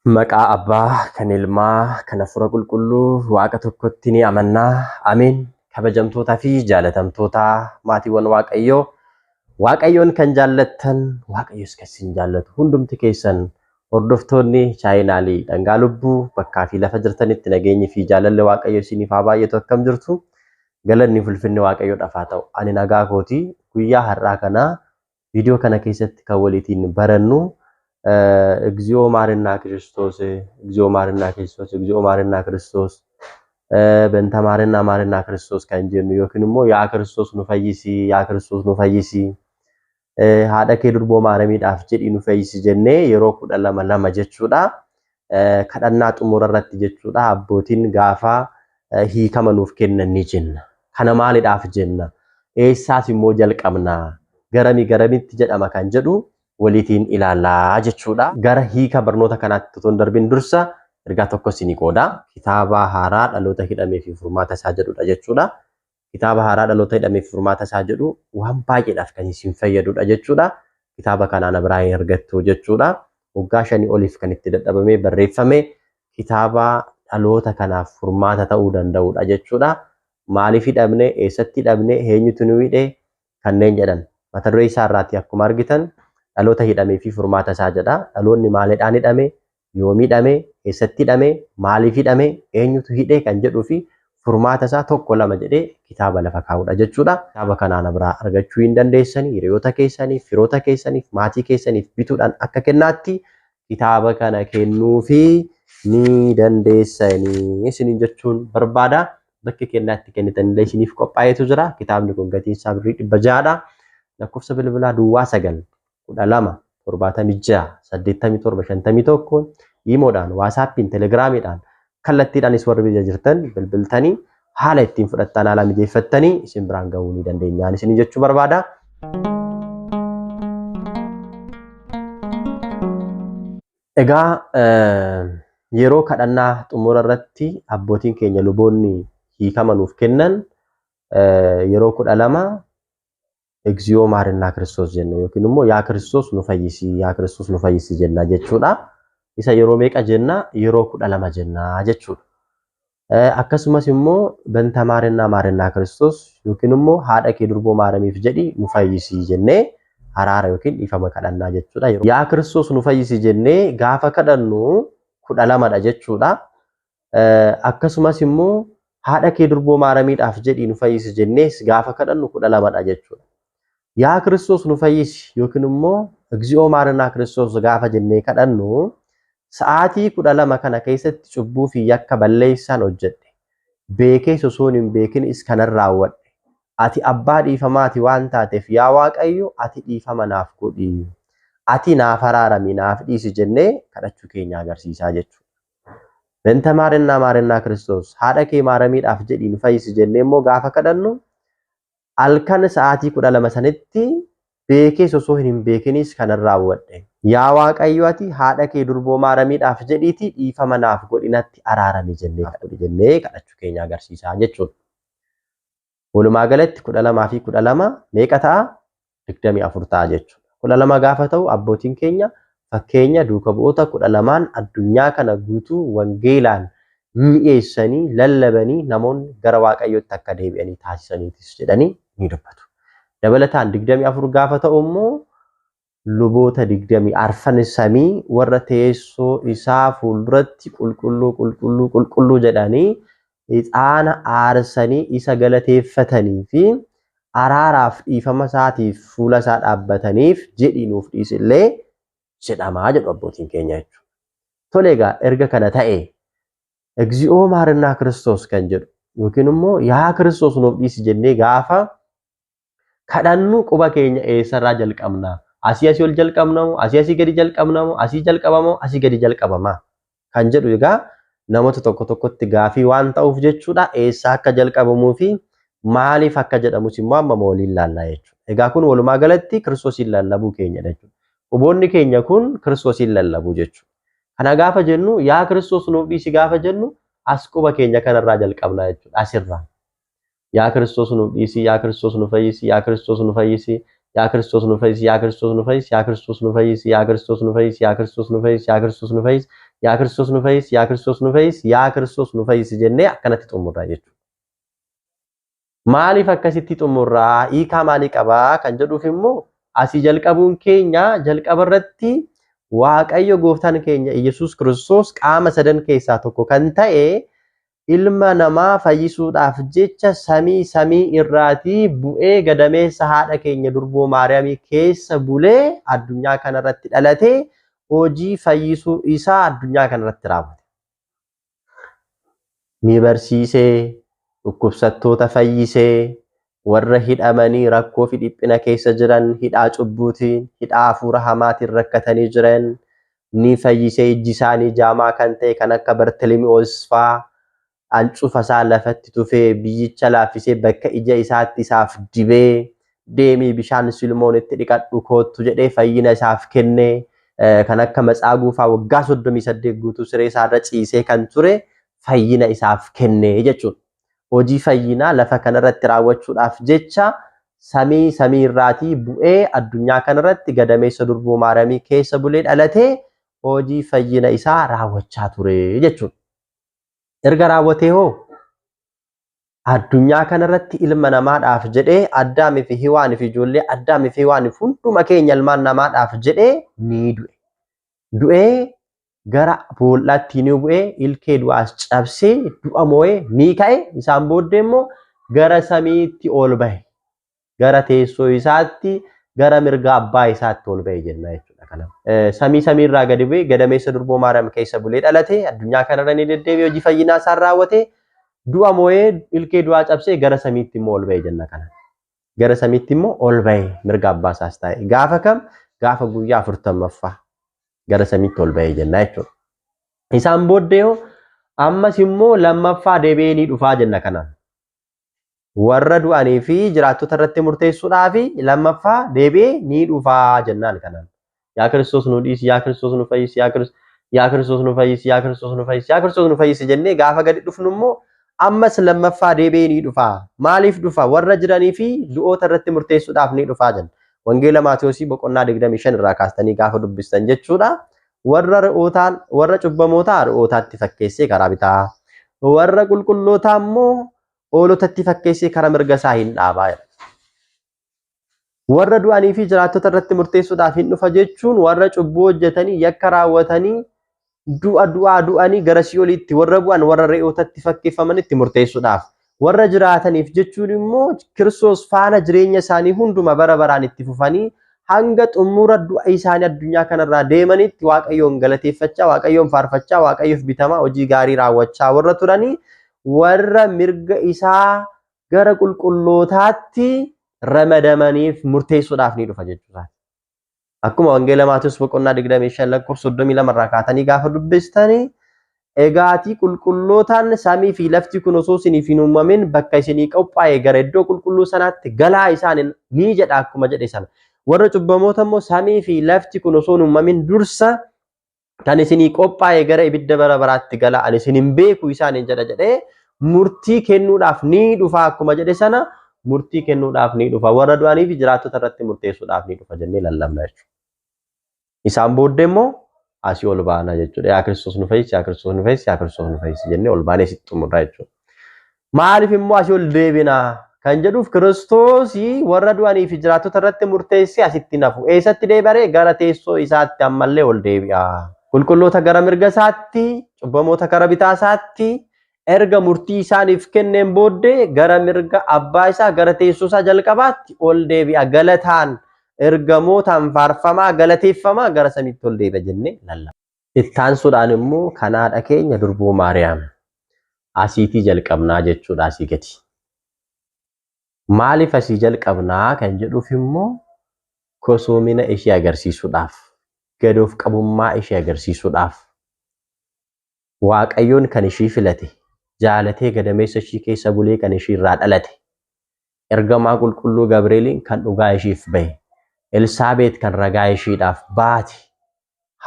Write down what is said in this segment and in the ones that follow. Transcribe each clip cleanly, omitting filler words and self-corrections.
Maqaa Abbaa, kan Ilmaa, kan Hafuura Qulqulluu, Waaqa tokkotti ni amannaa. Ameen. Kabajamtootaa fi jaalatamtoota maatiiwwan Waaqayyoo, Waaqayyoon kan jaallattan, Waaqayyos kan isin jaallatu hundumti keessan hordoftoonni chaayinaalii Dhangaa Lubbuu bakkaa fi lafa jirtanitti nageenyi fi jaalalli Waaqayyo isiniif haa baay'atu. Akkam jirtu? Galanni ulfinni Waaqayyoodhaaf haa ta'u. Ani nagaa kooti. Guyyaa har'aa kana viidiyoo kana keessatti kan walitiin barannu እግዚኦ ማርና ክርስቶስ እግዚኦ ማርና ክርስቶስ እግዚኦ ማርና ክርስቶስ በእንተ ማርና ክርስቶስ ከንጀኑ ዮክንሞ ያ ክርስቶስ ኑ ፈይሲ ያ ክርስቶስ ኑ ፈይሲ ሃደ ከዱርቦ ማረሚዳፍ ጀዲ ኑ ፈይሲ ጀኔ የሮ ኩደለማ ለማ ጀቹዳ ከደና ጥሙረረት ጀቹዳ አቦቲን ጋፋ ሂከመኑፍ ከነኒ ጀና ከነ ማሊዳፍ ጀና ኤሳስ ሞ ጀልቀምና ገረሚት ጀዳማ ካንጀዱ walitiin ilaalaa jechuudha. Gara hiika barnoota kanaatti toon darbin dursa ergaa tokko isinii qooda. Kitaaba haaraa dhaloota hidhamee fi furmaata isaa jedhudha jechuudha. Kitaaba haaraa dhaloota hidhamee fi furmaata isaa jedhu waan baay'eedhaaf kan isin fayyadudha jechuudha. Kitaaba kanaan Ibraahiim argattu jechuudha. Waggaa 5 oliif kan itti dadhabamee barreeffame kitaaba dhaloota kanaaf furmaata ta'uu danda'udha jechuudha. Maaliif hidhamne, eessatti hidhamne, eenyutu nu hidhe kanneen jedhan mata duree isaa irraatti akkuma argitan dhaloota hidhamee fi furmaata isaa jedha. Dhaloonni maalidhaan hidhame, yoom hidhame, eessatti hidhame, maaliif hidhame, eenyutu hidhe kan jedhuu fi furmaata isaa tokko lama jedhee kitaaba lafa kaa'udha jechuudha. Kitaaba kanaan biraa argachuu hin dandeessanii hiriyoota keessaniif, firoota keessaniif, maatii keessaniif bituudhaan akka kennaatti kitaaba kana kennuu fi ni dandeessanii isiniin jechuun barbaada. Bakki kennaatti kennitanillee isiniif qophaa'eetu jira. Kitaabni kun gatiin isaa birrii 600dha. Lakkoofsa bilbilaa duwwaa 9 12 76 87 51 imoodhaan waasaappiin telegiraamiidhaan kallattiidhaanis warri biyya jirtan bilbiltanii haala ittiin fudhattan haala mijeeffattanii isin biraan ga'uu ni dandeenyaan isin jechuu barbaada. Egaa yeroo kadhannaa xumura irratti abbootiin keenya luboonni hiikamanuuf kennan yeroo 12 እግዚኦ ማርና ክርስቶስ ጀነ ዮኪንሞ ያ ክርስቶስ ኑ ፈይሲ ጀና ጀቹዳ ኢሳ የሮ ሜቃ ጀና የሮ ኩዳለማ ጀና ጀቹዳ አከሱማስ ሞ በንተ ማርና ክርስቶስ ዮኪንሞ ሃደ ከዱርቦ ማረሚፍ ጀዲ ኑ ፈይሲ ጀኔ አራራ ዮኪን ኢፈ መከዳና ጀቹዳ ያ ክርስቶስ ኑ ፈይሲ ጀኔ ጋፈ ከደኑ ኩዳለማ ዳ ጀቹዳ አከሱማስ ሞ ሃደ ከዱርቦ ማረሚዳፍ ጀዲ ኑ ፈይሲ ጀኔስ ጋፈ ከደኑ ኩዳለማ ዳ ጀቹዳ ያ ክርስቶስ ኑ ፈይሲ ዮኪንሞ እግዚኦ ማርና ክርስቶስ ጋፈ ጀኔ ከደኑ ሰዓቲ ኩዳለማ ከነ ከይሰት ጭቡ ፊ ያከ በለይሳን ወጀደ ቤኬ ሶሶኒን ቤኪን እስከነራወደ አቲ አባ ዲፈማቲ ዋንታቴፍ ያ ዋቀዩ አቲ ዲፈመናፍ ጎዲ አቲ ናፈራራሚ ናፍ ዲስ ጀኔ ከደቹ ኬኛ አገርሲሳ ጀቹ በንተ ማርና ክርስቶስ ሃደኬ ማረሚ ዳፍ ጀዲ ኑ ፈይሲ ጀኔሞ ጋፈ ከደኑ አልከን ሰዓቲ ኩዳለማ ሰነቲ ቤኬ ሶሶኒን ቤኪንስ ከነራወደ ያ ዋቀዩ አቲ ሃደኬ ዱርቦ ማረሚ ዳፍ ጀዲቲ ዲፈመናፍ ጎዲናቲ አራራሚ ጀኔ ከደቹ ኬኛ አገርሲሳ ጀቹ ወሉማ ገለት ኩዳለማ ፊ ኩዳለማ ሜቀታ ድግደሚ አፉርታ ጀቹ ኩዳለማ ጋፈተው አቦቲን ኬኛ ፈኬኛ ዱከቦታ ኩዳለማን አዱኛ ከነ ጉቱ ወንጌላን ሚኤሰኒ ለለበኒ ነሞን ገረዋቀዮ ተከደቢኒ ታሲሰኒ ትስጀደኒ ኒዱበቱ ደበለታን ድግደሚ አፉር ጋፈተውሞ ሉቦተ ድግደሚ አርፈን ሰሚ ወረቴሶ ኢሳ ፉልድረቲ ቁልቁሉ ጀዳኒ ኢጣና አርሰኒ ኢሳ ገለቴፈተኒ ፊ አራራፍ ኢፈመሳቲ ፉለሳ ዳበተኒፍ ጀዲኑፍ ዲስሌ ጀዳማ ጀዶ አቦቲን ኬኛቹ ቶሌጋ ኤርገ ከነታኤ እግዚኦ ማርና ክርስቶስ ከንጀዱ ዮኪንሞ ያ ክርስቶስ ኑ ዲስ ጀኔ ጋፋ ከዳኑ ቁባ ኬኛ ኤሰራ ጀልቀምና አሲያሲ ወል ጀልቀምናው አሲያሲ ገዲ ጀልቀምናው አሲ ጀልቀባሞ አሲ ገዲ ጀልቀባማ ከንጀዱ ይጋ namoota tokkotti gaafii waan ta'uuf jechuudha eessa akka jalqabamuu fi maaliif akka jedhamus immoo amma mooliin laallaa jechuudha. Egaa kun walumaa galatti Kiristoosiin lallabuu keenya jechuudha. Quboonni keenya kun Kiristoosiin lallabuu jechuudha. Kana gaafa jennu yaa Kiristoos nuuf dhiisi gaafa jennu as quba keenya kanarraa jalqabnaa jechuudha asirraa. Yaa Kiristoos nuuf dhiisi, yaa Kiristoos nu fayyisi, yaa Kiristoos nu fayyisi, yaa Kiristoos nu fayyisi, yaa Kiristoos nu fayyisi, yaa Kiristoos nu fayyisi, yaa Kiristoos nu fayyisi, yaa Kiristoos nu fayyisi, yaa Kiristoos nu fayyisi. yaa Kiristoos nu fayyisi, yaa Kiristoos nu fayyisi, yaa Kiristoos nu fayyisi jennee akkanatti xumurraa jechuudha. Maaliif akkasitti xumurraa? Hiikaa maalii qabaa kan jedhuuf immoo asii jalqabuun keenya jalqaba irratti Waaqayyo gooftaan keenya Iyesuus Kiristoos qaama sadan keessaa tokko kan ta'e ilma namaa fayyisuudhaaf jecha samii irraatii bu'ee gadameessa haadha keenya durboo Maariyaamii keessa bulee addunyaa kanarratti dhalatee hojii fayyisuu isaa addunyaa kanarratti raawwate. Ni barsiisee, dhukkubsattoota fayyisee, warra hidhamanii rakkoo fi dhiphina keessa jiran hidhaa cubbuutiin, hidhaa hafuura hamaatiin rakkatanii jiran ni fayyisee. Ijji isaanii jaamaa kan ta'e kan akka Bartilimi'oos fa'aa ancufa isaa lafatti tufee biyyicha laaffisee bakka ija isaatti isaaf dibee deemii bishaan Silmoonitti dhiqadhu koottu jedhee fayyina isaaf kenne. Kan akka Matsaaguu fa'aa waggaa 38 guutuu siree isaarra ciisee kan ture fayyina isaaf kenne jechuudha. Hojii fayyinaa lafa kanarratti raawwachuudhaaf jecha samii irraatii bu'ee addunyaa kanarratti gadameessa durboo Maariyaamii keessa bulee dhalatee hojii fayyina isaa raawwachaa ture jechuudha. Erga raawwatee hoo addunyaa kanarratti ilma namaadhaaf jedhee Addaamii fi Hiwaanii fi ijoollee Addaamii fi Hiwaanii hunduma keenya ilmaan namaadhaaf jedhee ni du'e. Du'ee gara boollaatti ni bu'ee ilkee du'aas cabsee du'a moo'ee ni ka'e. Isaan booddee immoo gara samiitti ol bahe. Gara teessoo isaatti gara mirga abbaa isaatti ol bahe jenna jechuudha. Kanaaf samiirraa gadi bu'ee gadameessa durboo Maariyaam keessa bulee dhalate addunyaa kanarra ni deddeebi'ee hojii fayyinaa isaa raawwate du'a moo'ee ilkee du'aa cabsee gara samiitti immoo ol bahe jenna kana. Gara samiitti immoo ol bahe mirga abbaa isaas taa'e. Gaafa kam? Gaafa guyyaa 40ffaa. Gara samiitti ol bahee jenna jechuudha. Isaan booddee ammas immoo lammaffaa deebi'ee ni dhufaa jenna kanaan. Warra du'anii fi jiraattota irratti murteessuudhaaf lammaffaa deebi'ee ni dhufaa jennaan kanaan. Yaa Kiristoos nu dhiisi, yaa Kiristoos nu fayyisi, yaa Kiristoos nu fayyisi, yaa Kiristoos nu fayyisi, yaa Kiristoos nu fayyisi jennee gaafa gadi dhufnu immoo ammas lammaffaa deebi'ee ni dhufaa. Maaliif dhufa? Warra jiranii fi du'oota irratti murteessuudhaaf ni dhufaa jenna. Wangeela Maatiyos boqonnaa 25 irraa kaastanii gaafa dubbistan jechuudha. Warra cubbamootaa re'ootaatti fakkeessee karaa bitaa, warra qulqullootaa immoo hoolotatti fakkeessee karaa mirga isaa hin dhaabaa. Warra du'anii fi jiraattota irratti murteessuudhaaf hin dhufa jechuun warra cubbuu hojjetanii yakka raawwatanii du'anii gara si'oolitti warra bu'an warra re'ootatti fakkeeffamanitti murteessuudhaaf. Warra jiraataniif jechuun immoo Kiristoos faana jireenya isaanii hunduma bara baraan itti fufanii hanga xumura du'a isaanii addunyaa kanarraa deemanitti Waaqayyoon galateeffachaa, Waaqayyoon faarfachaa, Waaqayyoof bitamaa hojii gaarii raawwachaa warra turanii warra mirga isaa gara qulqullootaatti ramadamaniif murteessuudhaaf ni dhufa jechuudha. Akkuma Wangeela Maatiyos boqonnaa 25 lakkoofsa 32 irraa kaatanii gaafa dubbistanii Egaati qulqullootaan samii fi lafti kun osoo isiniif hin uumamin bakka isinii qophaa'e gara iddoo qulqulluu sanaatti galaa isaan ni jedha akkuma jedhe sana. Warra cubbamoota immoo samii fi lafti kun osoo hin uumamin dursa kan isinii qophaa'e gara ibidda bara baraatti galaa ani isin hin beeku isaan jedha jedhee murtii kennuudhaaf ni dhufa akkuma jedhe sana murtii kennuudhaaf ni dhufa. Warra du'anii fi jiraattota irratti murteessuudhaaf ni dhufa jennee lallabna jechuudha. Isaan booddee immoo asii ol baana jechuudha. Yaa Kiristoos nu fayyisi, yaa Kiristoos nu fayyisi, yaa Kiristoos nu fayyisi jennee ol baanee sitti xumurra jechuudha. Maaliif immoo asii ol deebina kan jedhuuf Kiristoos warra du'anii fi jiraattota irratti murteessee asitti nafu. Eessatti deebi'ee gara teessoo isaatti ammallee ol deebi'a. Qulqulloota gara mirga isaatti, cubbamoota gara bitaa isaatti erga murtii isaaniif kenneen booddee gara mirga abbaa isaa gara teessoo isaa jalqabaatti ol deebi'a. Galataan ergamootaan faarfamaa galateeffamaa gara samiitti ol deebi'a jennee lallabna. Ittaansuudhaan immoo kanaadha keenya durboo Maariyaam asiitii jalqabnaa jechuudha asii gadi. Maaliif asii jalqabnaa kan jedhuuf immoo kosoomina ishee agarsiisuudhaaf, gadoof qabummaa ishee agarsiisuudhaaf, Waaqayyoon kan ishii filate, jaalatee gadameessa ishii keessa bulee kan ishii irraa dhalate, ergamaa qulqulluu Gabrieliin kan dhugaa ishiif bahe, Elsaabeet kan ragaa ishiidhaaf baate,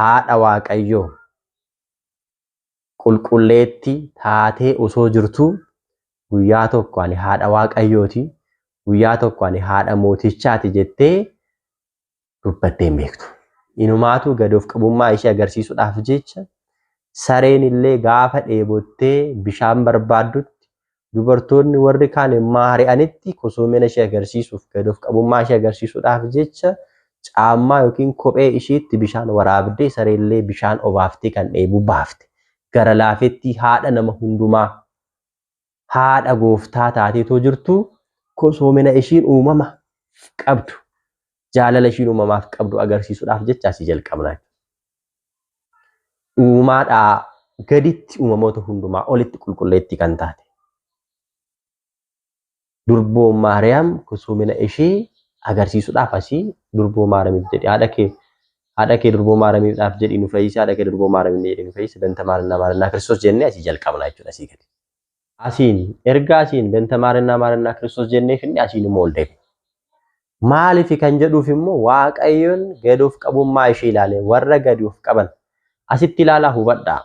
haadha Waaqayyoo qulqulleetti taatee osoo jirtuu guyyaa tokko ani haadha Waaqayyooti, guyyaa tokko ani haadha mootichaati jettee dubbattee beektu. Inumaatu gadoof qabummaa ishee agarsiisuudhaaf jecha sareen illee gaafa dheebottee bishaan barbaaddutti dubartoonni warri kaan immoo hari'anitti kosoomina ishee agarsiisuuf gadoof qabummaa ishee agarsiisuudhaaf jecha caammaa yookiin kophee isheetti bishaan waraabdee sareellee bishaan obaaftee kan dheebuu baafte gara laafetti haadha nama hundumaa haadha gooftaa taateetoo jirtu kosoomina ishiin uumama qabdu jaalala ishiin uumamaaf qabdu agarsiisuudhaaf jecha asii jalqabna. Uumaadhaa gaditti uumamoota hundumaa olitti qulqulleetti kan taate. Durboon Maariyaam kosoomina ishee agarsiisuudhaaf asii durboo Maariyaamiif jedhi haadha kee durboo Maariyaamiidhaaf jedhi nu fayyisi haadha kee durboo Maariyaamiif jedhi nu fayyisi banta maarinaa Kiristoos jennee asii jalqabna jechuudha asii gadi. Asiin erga asiin banta maarinaa Kiristoos jennee finne asiin immoo ol deebi. Maaliif kan jedhuuf immoo Waaqayyoon gadoof qabummaa ishee ilaalee warra gadi of qaban asitti ilaalaa hubadhaa.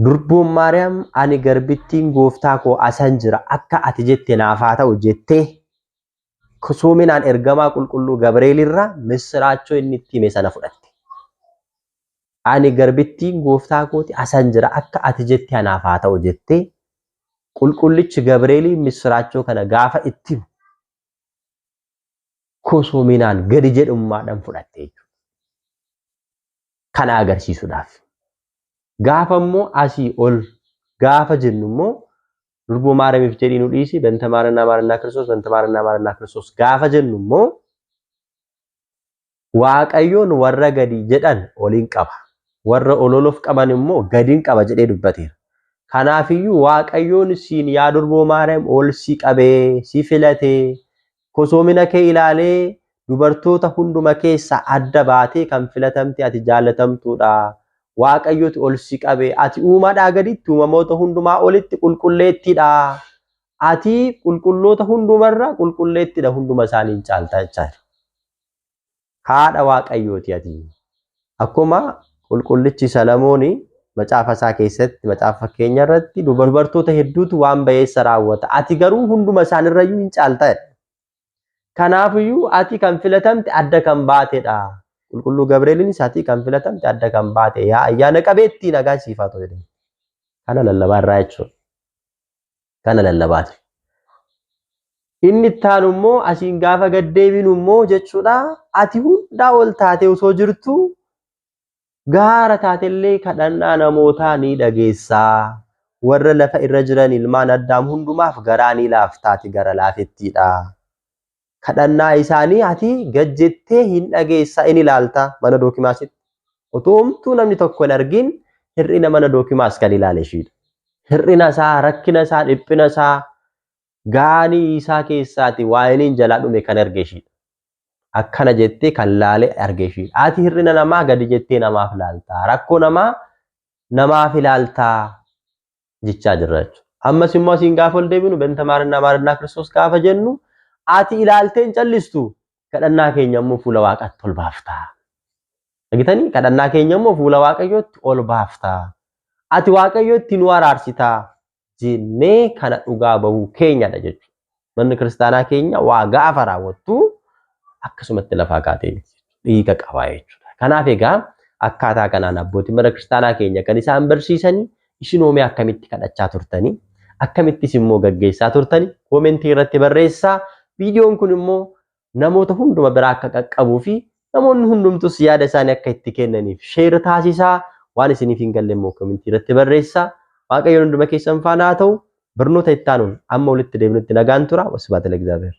Durboon Maariyaam ani garbittiin gooftaa koo asan jira akka ati jette naaf haa ta'u jettee kosoominaan ergamaa qulqulluu Gabrieel irraa misiraachoo inni itti hime sana fudhatte. Ani garbittiin gooftaa kooti asan jira akka ati jette naaf haa ta'u jettee qulqullichi Gabrieel misiraachoo kana gaafa itti himu kosoominaan gadi jedhummaadhaan fudhatte jechuudha. Kana agarsiisuudhaaf. Gaafa immoo asii ol gaafa jennu immoo durboo Maariyaamiif jedhii nu dhiisi banta maarinaa Kiristoos gaafa jennu immoo Waaqayyoon warra gadi jedhan oliin qaba. Warra ololof qaban immoo gadiin qaba jedhee dubbateera. Kanaafiyyuu Waaqayyoon siin yaa durboo Maariyaam ol si qabee si filatee kosoomina kee ilaalee dubartoota hunduma keessa adda baatee kan filatamte ati jaallatamtuudha. Waaqayyooti ol si qabee ati uumaadhaa gaditti uumamoota hundumaa olitti qulqulleettidha. Ati qulqulloota hundumarra qulqulleettidha hunduma isaaniin caaltaa jechaadha. Haadha Waaqayyooti ati. Akkuma qulqullichi Salamooni macaafa isaa keessatti macaafa fakkeenya irratti dubartoota hedduutu waan bayeessa raawwata. Ati garuu hunduma isaanirrayyuu hin caaltaa. Kanaafiyyuu ati kan filatamte adda kan baatedha. Qulqulluu Gabrieliinis ati kan filatamte adda kan baate yaa ayyaana qabeettii nagaa siifaa ta'u jedhanii. Kana lallabaa irraa jechuudha. Kana lallabaati. Inni ittaanu immoo asiin gaafa gaddeebinu immoo jechuudha. Ati hundaa ol taatee osoo jirtu gaara taatellee kadhannaa namootaa ni dhageessaa. Warra lafa irra jiran ilmaan Addaam hundumaaf garaa ni laaftaati gara laafettiidha. Kadhannaa isaanii ati gajjettee hin dhageessa in ilaalta mana dookimaasitti. Otoo homtuu namni tokko hin argin hir'ina mana dookimaas kan ilaale ishiidha. Hir'ina isaa, rakkina isaa, dhiphina isaa, gaanii isaa keessaati waa'iniin jalaa dhume kan arge ishiidha. Akkana jettee kan laale arge ishiidha. Ati hir'ina namaa gadi jettee namaaf ilaalta. Rakkoo namaa namaaf ilaalta jechaa jirra jechuudha. Ammas immoo asiin gaafa ol deebinu banta maarinaa Kiristoos gaafa jennu ati ilaalteen callistu kadhannaa keenya immoo fuula Waaqaatti ol baafta. Dhagitanii kadhannaa keenya immoo fuula Waaqayyootti ol baafta. Ati Waaqayyootti nu araarsita jennee kana dhugaa bahuu keenyadha jechuudha. Manni kiristaanaa keenya waa gaafa raawwattu akkasumatti lafaa kaatee dhiiga qabaa jechuudha. Kanaaf egaa akkaataa kanaan abbootiin mana kiristaanaa keenya kan isaan barsiisanii ishinoomee akkamitti kadhachaa turtanii akkamittis immoo gaggeessaa turtanii koomentii irratti barreessaa. Viidiyoon kun immoo namoota hunduma biraa akka qaqqabuu fi namoonni hundumtus yaada isaanii akka itti kennaniif sheer taasisaa. Waan isiniif hin galle immoo koomentii irratti barreessaa. Waaqayyoon hunduma keessan faana haa ta'u. Barnoota itti aanuun amma walitti deebinutti nagaan tura. Wasbaata Lagzaabeer.